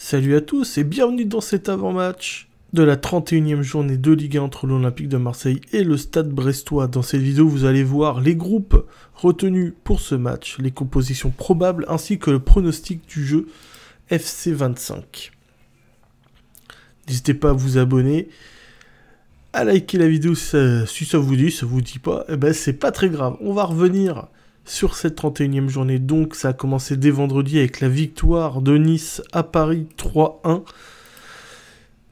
Salut à tous et bienvenue dans cet avant-match de la 31e journée de Ligue 1 entre l'Olympique de Marseille et le Stade Brestois. Dans cette vidéo, vous allez voir les groupes retenus pour ce match, les compositions probables ainsi que le pronostic du jeu FC 25. N'hésitez pas à vous abonner, à liker la vidéo si ça vous dit pas, eh ben c'est pas très grave. On va revenir sur cette 31e journée, donc ça a commencé dès vendredi avec la victoire de Nice à Paris 3-1.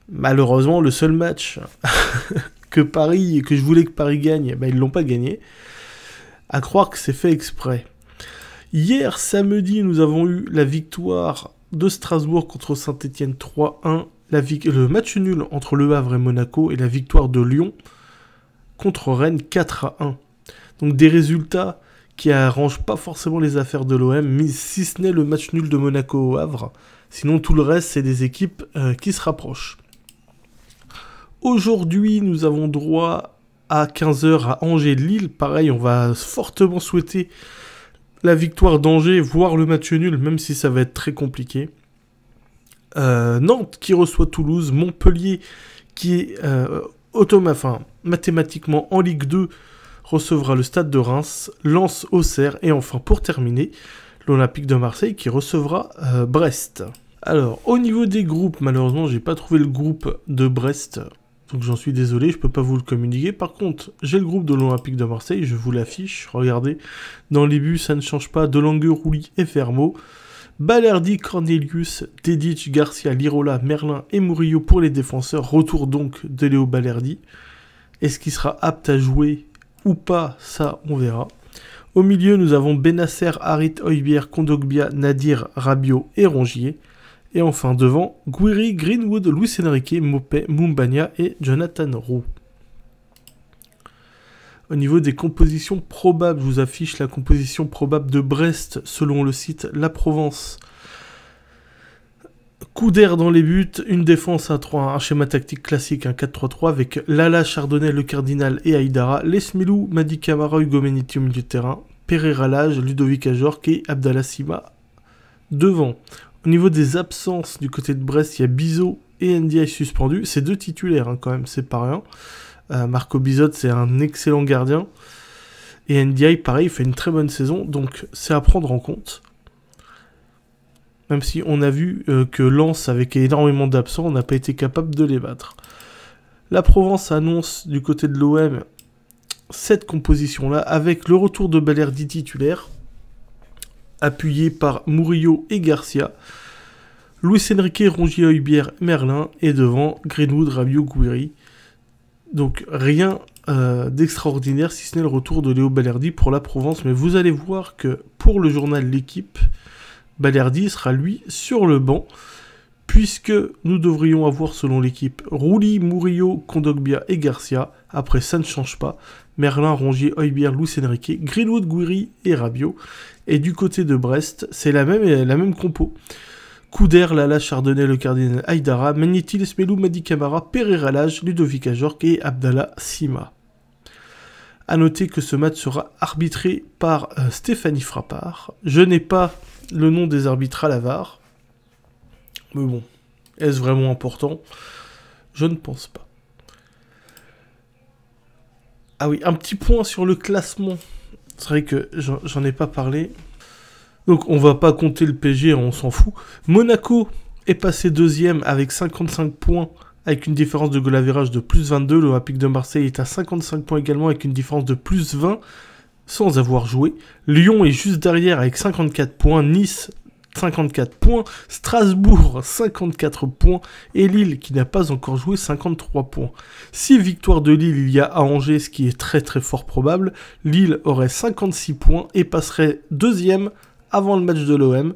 Malheureusement, le seul match que je voulais que Paris gagne, ben ils l'ont pas gagné. À croire que c'est fait exprès. Hier, samedi, nous avons eu la victoire de Strasbourg contre Saint-Etienne 3-1, le match nul entre Le Havre et Monaco et la victoire de Lyon contre Rennes 4-1. Donc des résultats qui arrange pas forcément les affaires de l'OM, si ce n'est le match nul de Monaco au Havre. Sinon, tout le reste, c'est des équipes qui se rapprochent. Aujourd'hui, nous avons droit à 15h à Angers-Lille. Pareil, on va fortement souhaiter la victoire d'Angers, voire le match nul, même si ça va être très compliqué. Nantes qui reçoit Toulouse, Montpellier qui est mathématiquement en Ligue 2, recevra le Stade de Reims, Lens Auxerre et enfin pour terminer, l'Olympique de Marseille qui recevra Brest. Alors au niveau des groupes, malheureusement j'ai pas trouvé le groupe de Brest, donc j'en suis désolé, je peux pas vous le communiquer. Par contre, j'ai le groupe de l'Olympique de Marseille, je vous l'affiche, regardez, dans les buts ça ne change pas, Delangue, Rouly et Fermo, Balerdi, Cornelius, Dedic, Garcia, Lirola, Merlin et Murillo pour les défenseurs, retour donc de Léo Balerdi. Est-ce qu'il sera apte à jouer ou pas, ça on verra. Au milieu, nous avons Benasser, Harit, Højbjerg, Kondogbia, Nadir, Rabiot et Rongier. Et enfin devant, Gouiri, Greenwood, Luis Enrique, Mopé, Mumbagna et Jonathan Roux. Au niveau des compositions probables, je vous affiche la composition probable de Brest selon le site La Provence. Couder dans les buts, une défense à 3, un schéma tactique classique, un 4-3-3 avec Lala, Chardonnay, Le Cardinal et Aïdara, Lesmelou, Madi Camara, Hugo Menetti au milieu de terrain, Pereira Lage, Ludovic Ajorc et Abdallah Sima devant. Au niveau des absences du côté de Brest, il y a Bizot et Ndiaye suspendus, c'est deux titulaires quand même, c'est pas rien. Marco Bizot c'est un excellent gardien et Ndiaye pareil, il fait une très bonne saison, donc c'est à prendre en compte. Même si on a vu que Lens, avec énormément d'absents, on n'a pas été capable de les battre. La Provence annonce du côté de l'OM cette composition-là, avec le retour de Balerdi titulaire, appuyé par Murillo et Garcia, Luis Enrique, Rongier, Højbjerg, Merlin, et devant Greenwood, Rabiot, Gouiri. Donc rien d'extraordinaire, si ce n'est le retour de Léo Balerdi pour la Provence, mais vous allez voir que pour le journal L'Équipe, Balerdi sera lui sur le banc, puisque nous devrions avoir selon l'équipe Rouly, Murillo, Kondogbia et Garcia. Après ça ne change pas, Merlin, Rongier, Højbjerg, Luis Enrique, Greenwood, Gouiri et Rabiot. Et du côté de Brest, c'est la même compo. Couder, Lala, Chardonnay, Le Cardinal, Aïdara, Magnetti, Lesmelou, Madi Camara, Pereira Lage, Ludovic Ajorc et Abdallah Sima. A noter que ce match sera arbitré par Stéphanie Frappard. Je n'ai pas le nom des arbitres à la VAR. Mais bon, est-ce vraiment important? Je ne pense pas. Ah oui, un petit point sur le classement. C'est vrai que j'en ai pas parlé. Donc on va pas compter le PSG, on s'en fout. Monaco est passé deuxième avec 55 points, avec une différence de goal average de plus 22. L'Olympique de Marseille est à 55 points également, avec une différence de plus 20. Sans avoir joué. Lyon est juste derrière avec 54 points, Nice 54 points, Strasbourg 54 points et Lille qui n'a pas encore joué 53 points. Si victoire de Lille il y a à Angers, ce qui est très très fort probable, Lille aurait 56 points et passerait deuxième avant le match de l'OM.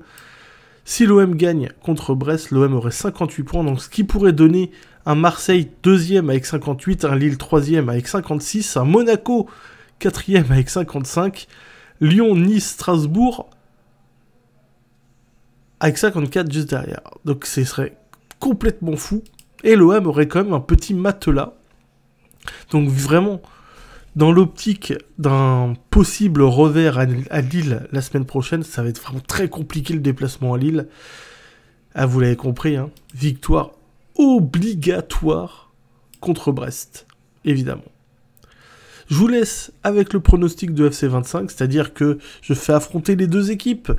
Si l'OM gagne contre Brest, l'OM aurait 58 points, donc ce qui pourrait donner un Marseille deuxième avec 58, un Lille troisième avec 56, un Monaco 4e avec 55, Lyon, Nice, Strasbourg avec 54 juste derrière. Donc ce serait complètement fou. Et l'OM aurait quand même un petit matelas. Donc vraiment, dans l'optique d'un possible revers à Lille la semaine prochaine, ça va être vraiment très compliqué le déplacement à Lille. Ah, vous l'avez compris, hein, victoire obligatoire contre Brest, évidemment. Je vous laisse avec le pronostic de FC25, c'est-à-dire que je fais affronter les deux équipes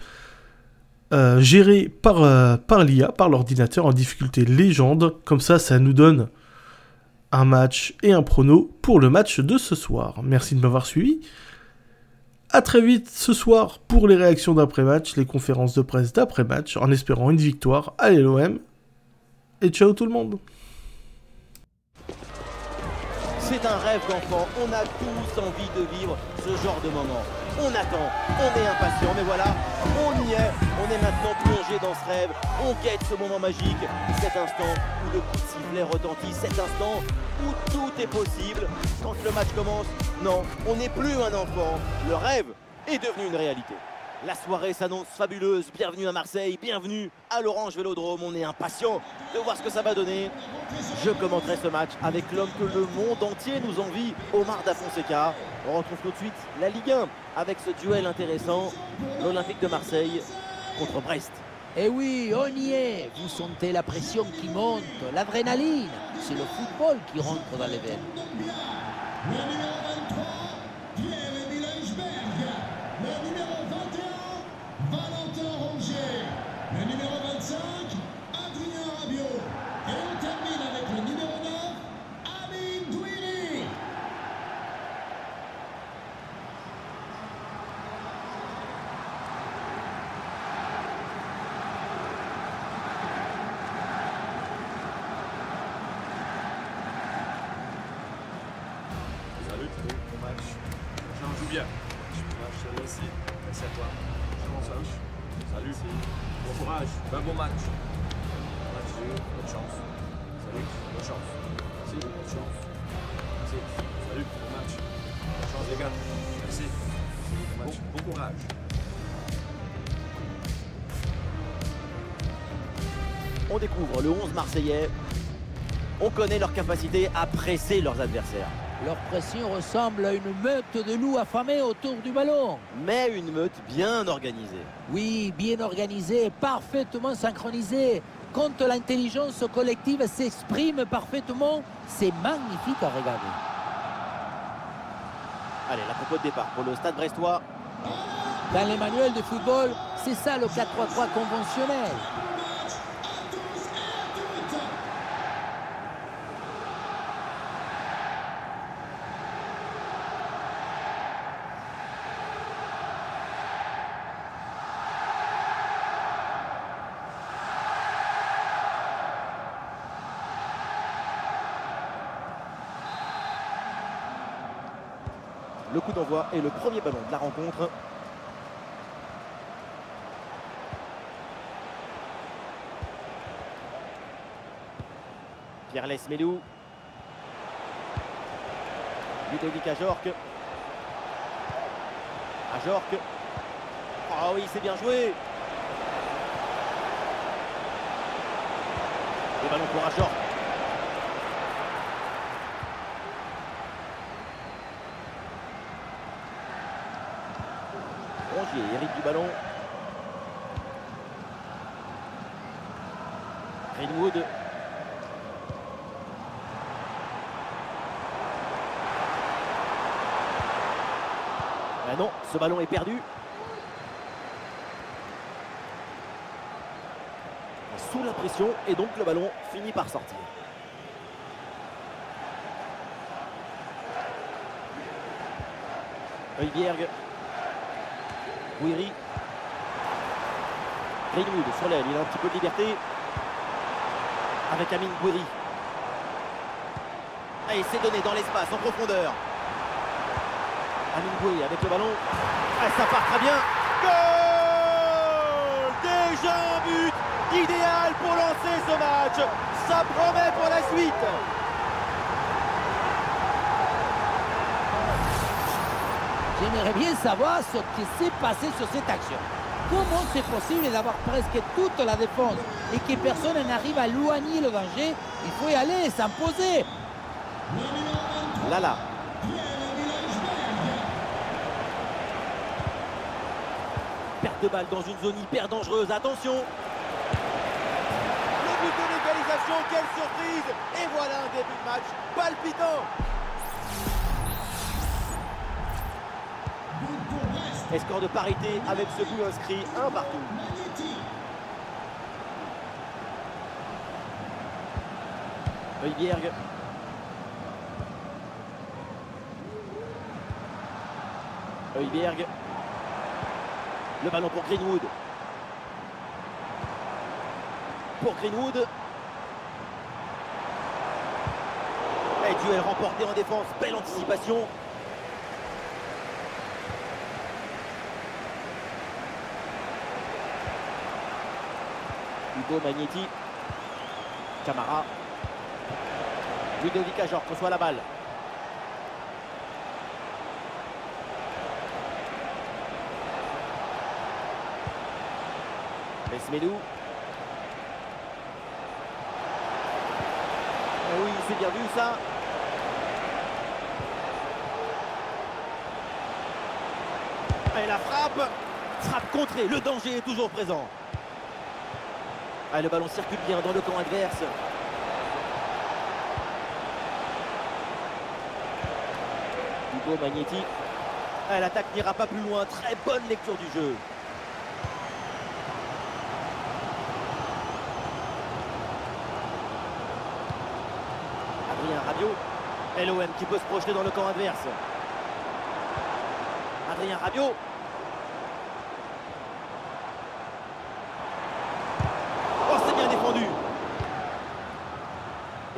gérées par l'IA, par l'ordinateur en difficulté légende. Comme ça nous donne un match et un prono pour le match de ce soir. Merci de m'avoir suivi. A très vite ce soir pour les réactions d'après-match, les conférences de presse d'après-match, en espérant une victoire. Allez l'OM, et ciao tout le monde. C'est un rêve d'enfant, on a tous envie de vivre ce genre de moment. On attend, on est impatient, mais voilà, on y est, on est maintenant plongé dans ce rêve, on guette ce moment magique, cet instant où le coup de sifflet retentit, cet instant où tout est possible. Quand le match commence, non, on n'est plus un enfant, le rêve est devenu une réalité. La soirée s'annonce fabuleuse, bienvenue à Marseille, bienvenue à l'Orange Vélodrome, on est impatient de voir ce que ça va donner. Je commenterai ce match avec l'homme que le monde entier nous envie, Omar Da Fonseca. On retrouve tout de suite la Ligue 1 avec ce duel intéressant, l'Olympique de Marseille contre Brest. Et oui, on y est, vous sentez la pression qui monte, l'adrénaline, c'est le football qui rentre dans les veines. Le numéro 23, Pierre Villensberg. Le numéro 21, Valentin Rongier. Le numéro 25, Adrien Rabiot. Et on termine avec le numéro 9, Amine Gouiri. Salut, bon match. On joue bien. Je te remercie. Merci à toi. Comment ça va? Salut. Bon courage. Bon match. Bonne chance. Salut. Bonne chance. Merci. Bonne chance. Merci. Salut. Bon match. Bonne chance les gars. Merci. Bon match. Bon courage. On découvre le 11 marseillais, on connaît leur capacité à presser leurs adversaires. Leur pression ressemble à une meute de loups affamés autour du ballon. Mais une meute bien organisée. Oui, bien organisée, parfaitement synchronisée. Quand l'intelligence collective s'exprime parfaitement, c'est magnifique à regarder. Allez, la compo de départ pour le Stade brestois. Dans les manuels de football, c'est ça le 4-3-3 conventionnel. Le coup d'envoi et le premier ballon de la rencontre. Pierre Lesmelou. Ludovic Ajorc. Ajorc. Ah oui, c'est bien joué. Le ballon pour Ajorc. Rongier hérite du ballon. Greenwood. Ah non, ce ballon est perdu. Sous la pression et donc le ballon finit par sortir. Højbjerg. Gouiri. Greenwood sur l'aile, il a un petit peu de liberté. Avec Amine Gouiri. Et c'est donné dans l'espace, en profondeur. Amine Gouiri avec le ballon. Ah, ça part très bien. Goal! Déjà un but idéal pour lancer ce match. Ça promet pour la suite. J'aimerais bien savoir ce qui s'est passé sur cette action. Comment c'est possible d'avoir presque toute la défense et que personne n'arrive à éloigner le danger? Il faut y aller, s'imposer. Lala. Perte de balle dans une zone hyper dangereuse. Attention. Attention, quelle surprise! Et voilà un début de match palpitant! But pour Brest. Et score de parité avec ce but inscrit, un partout. Magnetti. Højbjerg. Højbjerg. Le ballon pour Greenwood. Pour Greenwood. Et duel remporté en défense. Belle anticipation. Hugo Magnetti. Camara. Ludovic Ajorc reçoit la balle. Mesmelou. Ah oui, c'est bien vu ça. Et la frappe. Frappe contrée. Le danger est toujours présent. Ah, le ballon circule bien dans le camp adverse. Hugo Magnetti. Ah, l'attaque n'ira pas plus loin. Très bonne lecture du jeu. Adrien Rabiot. Et l'OM qui peut se projeter dans le camp adverse. Adrien Rabiot. Oh, c'est bien défendu.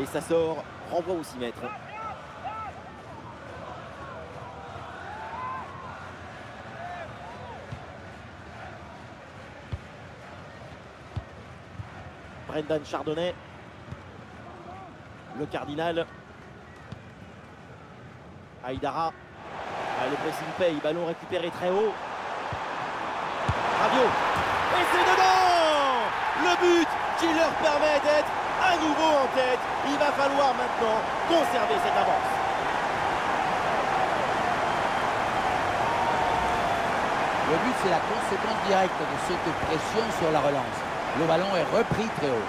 Et ça sort. Renvoi au 6 mètres. Brendan Chardonnay. Le Cardinal. Aïdara. Ah, le pressing paye. Ballon récupéré très haut. Rabiot. Et c'est dedans! Le but qui leur permet d'être à nouveau en tête. Il va falloir maintenant conserver cette avance. Le but, c'est la conséquence directe de cette pression sur la relance. Le ballon est repris très haut.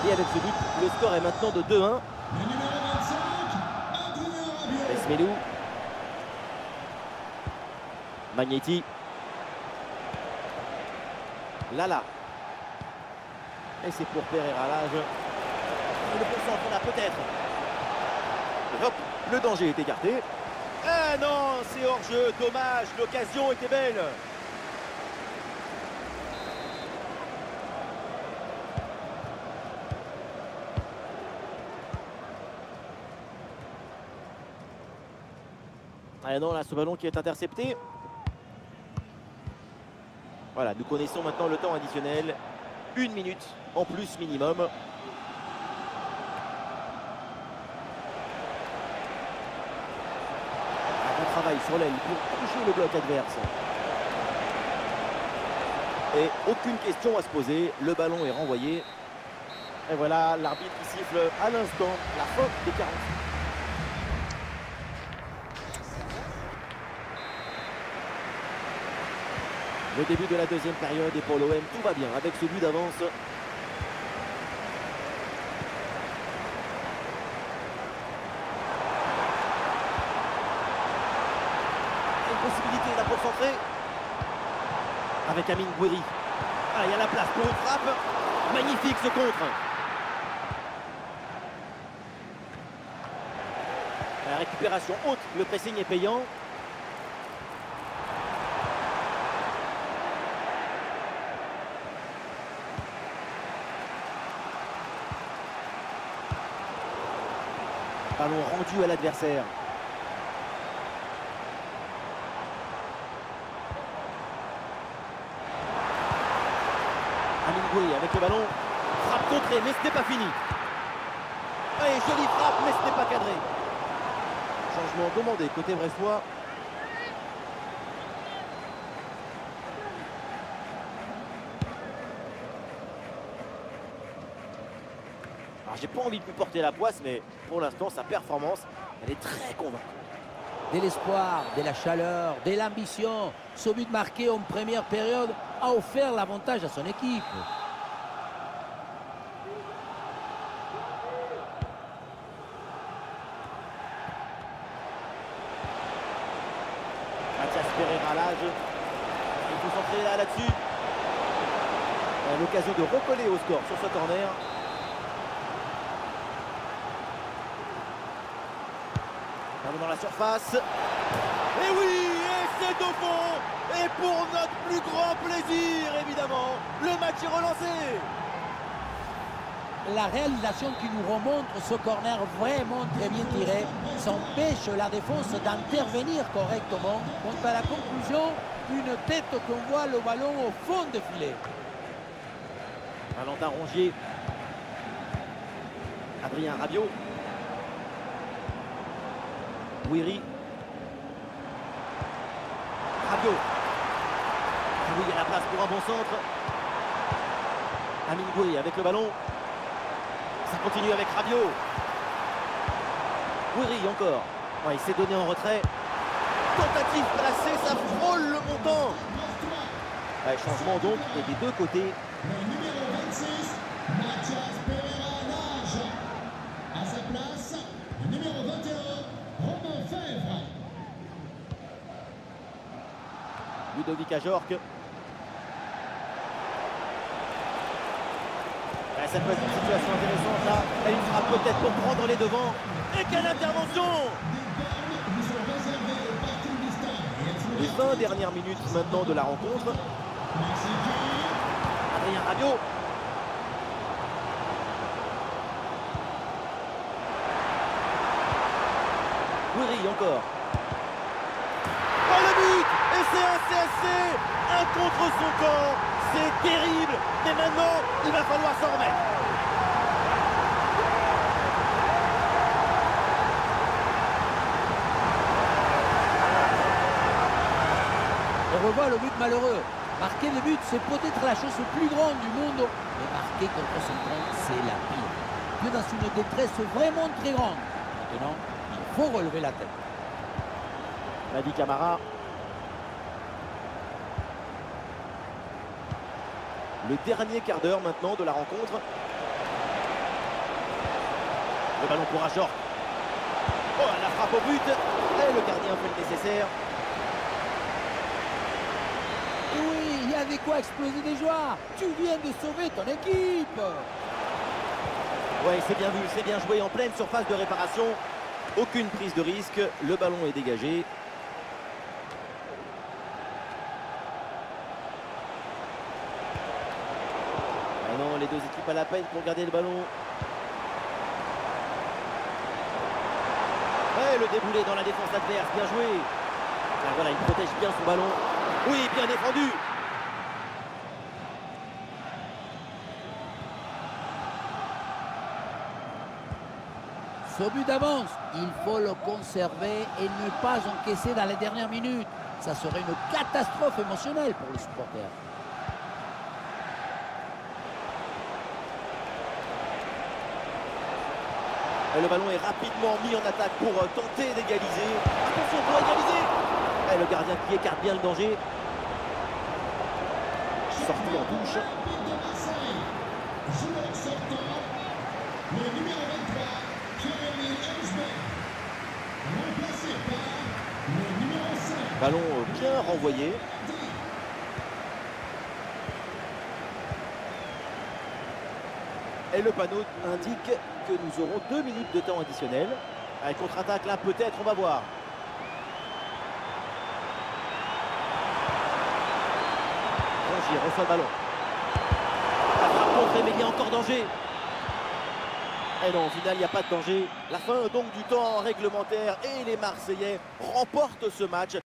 Et avec ce but, le score est maintenant de 2-1. Le numéro 25, Adrien Rabiot. Mesmelou. Magnetti. Lala. Et c'est pour Pereira Lage. Le pourcentage là peut-être. Et hop, le danger est écarté. Ah non, c'est hors jeu, dommage, l'occasion était belle. Ah non, là, ce ballon qui est intercepté. Voilà, nous connaissons maintenant le temps additionnel. 1 minute en plus minimum. Un bon travail sur l'aile pour toucher le bloc adverse. Et aucune question à se poser. Le ballon est renvoyé. Et voilà, l'arbitre qui siffle à l'instant la fin des 40. Le début de la deuxième période et pour l'OM, tout va bien avec ce but d'avance. Une possibilité là pour centrer. Avec Amine Gouiri. Ah, il y a la place pour une frappe. Magnifique ce contre. La récupération haute, le pressing est payant. Ballon rendu à l'adversaire. Amine Gouiri avec le ballon. Frappe contrée, mais ce n'est pas fini. Et jolie frappe, mais ce n'est pas cadré. Changement demandé côté brestois. Alors j'ai pas envie de lui porter la poisse, mais pour l'instant, sa performance, elle est très convaincante. De l'espoir, de la chaleur, de l'ambition. Ce but marqué en première période a offert l'avantage à son équipe. Mathias Pereira à l'âge. Il faut s'entraîner là-dessus. L'occasion de recoller au score sur ce corner. Ballon dans la surface. Et oui, et c'est au fond. Et pour notre plus grand plaisir, évidemment, le match est relancé. La réalisation qui nous remontre ce corner vraiment très bien tiré s'empêche la défense d'intervenir correctement. Quant à la conclusion, une tête qu'on voit le ballon au fond du filet. Valentin Rongier. Adrien Rabiot. Wiri. Rabiot. Oui, il y a la place pour un bon centre. Amine Gouiri avec le ballon. Ça continue avec Rabiot. Wiri encore. Ouais, il s'est donné en retrait. Tentative placée, ça frôle le montant. Ouais, changement donc et des deux côtés. Le numéro 26, Mathias Pereira à l'âge. À sa place, le numéro 21, Romain Fèvre. Ludovic Ajorc. Ça peut être une situation intéressante là. Et une frappe peut-être pour prendre les devants. Et quelle intervention! Les 20 dernières minutes maintenant de la rencontre. Adrien Rabiot. Wiri encore. Oh le but! Et c'est un CSC! Un contre son camp! C'est terrible! Mais maintenant, il va falloir s'en remettre. On revoit le but malheureux. Marquer le but, c'est peut-être la chose plus grande du monde. Mais marquer contre son camp, c'est la pire. Que dans une détresse vraiment très grande. Maintenant, il faut relever la tête. Madi Camara. Le dernier quart d'heure maintenant de la rencontre. Le ballon pour Ajorc. Oh, la frappe au but. Et le gardien fait le nécessaire. Oui, il y a de quoi exploser des joies. Tu viens de sauver ton équipe. Ouais, c'est bien vu, c'est bien joué en pleine surface de réparation. Aucune prise de risque. Le ballon est dégagé. Non, les deux équipes à la peine pour garder le ballon. Ouais, le déboulé dans la défense adverse, bien joué. Ah, voilà, il protège bien son ballon. Oui, bien défendu. Ce but d'avance, il faut le conserver et ne pas encaisser dans les dernières minutes. Ça serait une catastrophe émotionnelle pour les supporters. Et le ballon est rapidement mis en attaque pour tenter d'égaliser. Attention pour égaliser. Et le gardien qui écarte bien le danger. Sorti en touche. Joueur sortant, le numéro 23, Pierre-Emile Elsberg. Remplacé par le numéro 5. Ballon bien renvoyé. Et le panneau indique que nous aurons 2 minutes de temps additionnel. Avec contre-attaque là, peut-être, on va voir. Rongier reçoit le ballon. La frappe contrée, mais il y a encore danger. Et non, au final, il n'y a pas de danger. La fin donc du temps réglementaire et les Marseillais remportent ce match.